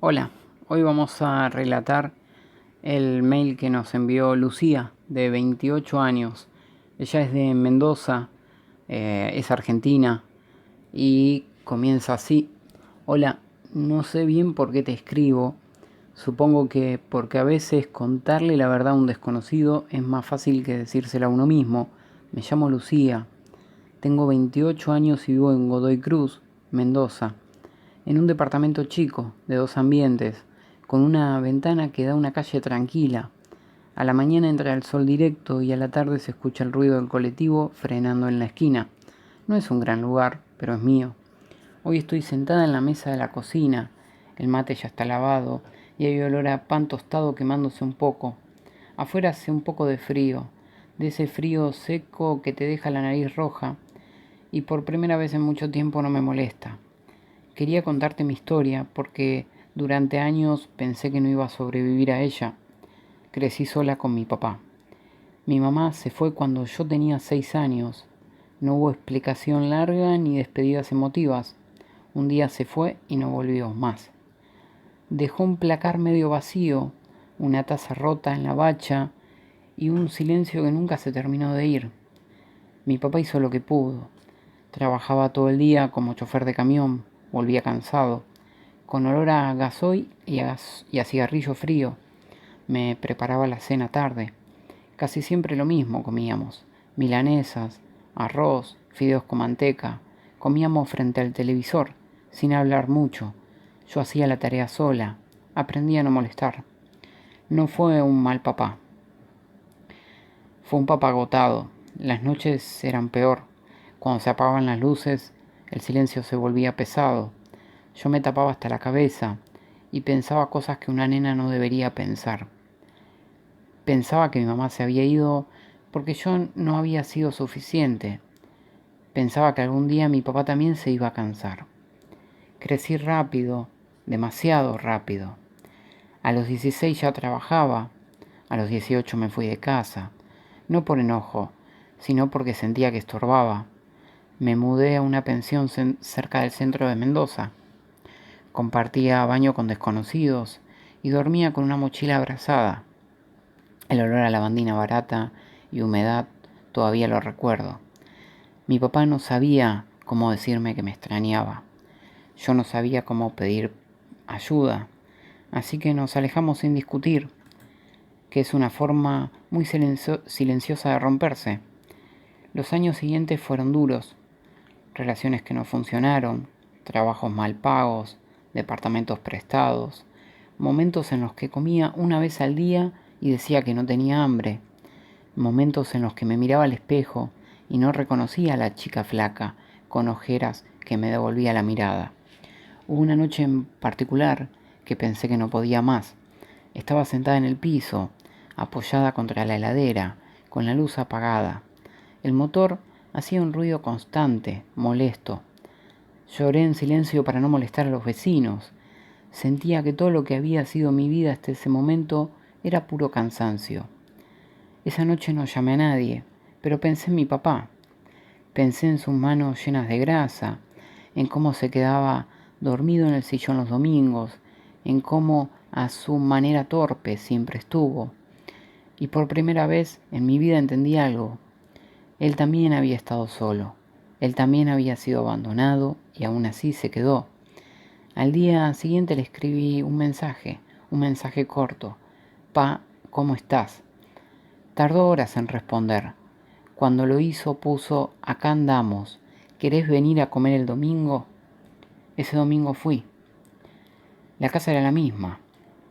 Hola, hoy vamos a relatar el mail que nos envió Lucía, de 28 años. Ella es de Mendoza, es argentina y comienza así. Hola, no sé bien por qué te escribo. Supongo que porque a veces contarle la verdad a un desconocido es más fácil que decírsela a uno mismo. Me llamo Lucía, tengo 28 años y vivo en Godoy Cruz, Mendoza, en un departamento chico, de 2 ambientes, con una ventana que da a una calle tranquila. A la mañana entra el sol directo y a la tarde se escucha el ruido del colectivo frenando en la esquina. No es un gran lugar, pero es mío. Hoy estoy sentada en la mesa de la cocina, el mate ya está lavado y hay olor a pan tostado quemándose un poco. Afuera hace un poco de frío, de ese frío seco que te deja la nariz roja, y por primera vez en mucho tiempo no me molesta. Quería contarte mi historia porque durante años pensé que no iba a sobrevivir a ella. Crecí sola con mi papá. Mi mamá se fue cuando yo tenía 6 años. No hubo explicación larga ni despedidas emotivas. Un día se fue y no volvió más. Dejó un placar medio vacío, una taza rota en la bacha y un silencio que nunca se terminó de ir. Mi papá hizo lo que pudo. Trabajaba todo el día como chofer de camión, volvía cansado, con olor a gasoil y a cigarrillo frío. Me preparaba la cena tarde. Casi siempre lo mismo comíamos. Milanesas, arroz, fideos con manteca. Comíamos frente al televisor, sin hablar mucho. Yo hacía la tarea sola. Aprendí a no molestar. No fue un mal papá. Fue un papá agotado. Las noches eran peor. Cuando se apagaban las luces, el silencio se volvía pesado. Yo me tapaba hasta la cabeza y pensaba cosas que una nena no debería pensar. Pensaba que mi mamá se había ido porque yo no había sido suficiente. Pensaba que algún día mi papá también se iba a cansar. Crecí rápido, demasiado rápido. A los 16 ya trabajaba, a los 18 me fui de casa, no por enojo, sino porque sentía que estorbaba. Me mudé a una pensión cerca del centro de Mendoza. Compartía baño con desconocidos y dormía con una mochila abrazada. El olor a lavandina barata y humedad todavía lo recuerdo. Mi papá no sabía cómo decirme que me extrañaba. Yo no sabía cómo pedir ayuda, así que nos alejamos sin discutir, que es una forma muy silenciosa de romperse. Los años siguientes fueron duros, relaciones que no funcionaron, trabajos mal pagos, departamentos prestados, momentos en los que comía una vez al día y decía que no tenía hambre, momentos en los que me miraba al espejo y no reconocía a la chica flaca con ojeras que me devolvía la mirada. Hubo una noche en particular que pensé que no podía más. Estaba sentada en el piso, apoyada contra la heladera, con la luz apagada. El motor hacía un ruido constante, molesto. Lloré en silencio para no molestar a los vecinos. Sentía que todo lo que había sido mi vida hasta ese momento era puro cansancio. Esa noche no llamé a nadie, pero pensé en mi papá. Pensé en sus manos llenas de grasa, en cómo se quedaba dormido en el sillón los domingos, en cómo a su manera torpe siempre estuvo. Y por primera vez en mi vida entendí algo. Él también había estado solo. Él también había sido abandonado y aún así se quedó. Al día siguiente le escribí un mensaje corto. Pa, ¿cómo estás? Tardó horas en responder. Cuando lo hizo puso, acá andamos, ¿querés venir a comer el domingo? Ese domingo fui. La casa era la misma,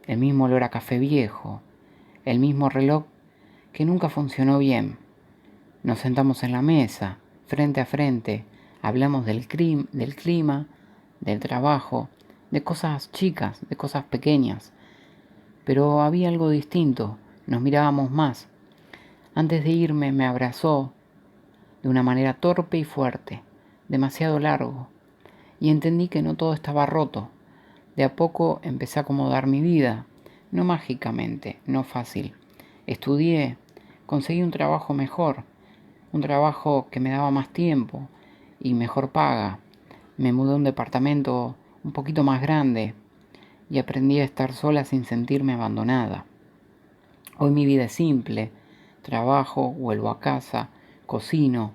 el mismo olor a café viejo, el mismo reloj que nunca funcionó bien. Nos sentamos en la mesa, frente a frente, hablamos del clima, del trabajo, de cosas chicas, de cosas pequeñas. Pero había algo distinto, nos mirábamos más. Antes de irme me abrazó de una manera torpe y fuerte, demasiado largo, y entendí que no todo estaba roto. De a poco empecé a acomodar mi vida, no mágicamente, no fácil. Estudié, conseguí un trabajo mejor, un trabajo que me daba más tiempo y mejor paga. Me mudé a un departamento un poquito más grande y aprendí a estar sola sin sentirme abandonada. Hoy mi vida es simple. Trabajo, vuelvo a casa, cocino.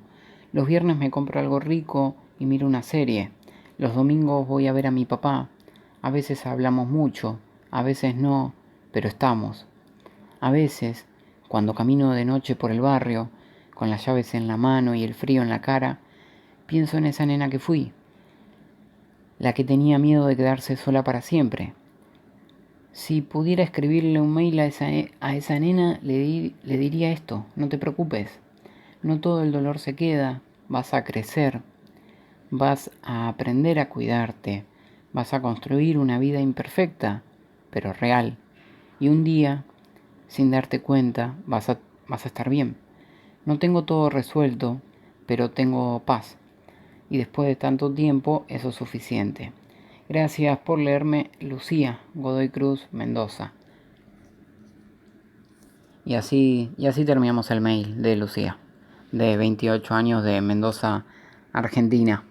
Los viernes me compro algo rico y miro una serie. Los domingos voy a ver a mi papá. A veces hablamos mucho, a veces no, pero estamos. A veces, cuando camino de noche por el barrio, con las llaves en la mano y el frío en la cara, pienso en esa nena que fui, la que tenía miedo de quedarse sola para siempre. Si pudiera escribirle un mail a esa nena, le diría esto: no te preocupes, no todo el dolor se queda, vas a crecer, vas a aprender a cuidarte, vas a construir una vida imperfecta, pero real. Y un día, sin darte cuenta, vas a estar bien. No tengo todo resuelto, pero tengo paz. Y después de tanto tiempo, eso es suficiente. Gracias por leerme, Lucía Godoy Cruz Mendoza. Y así terminamos el mail de Lucía, de 28 años, de Mendoza, Argentina.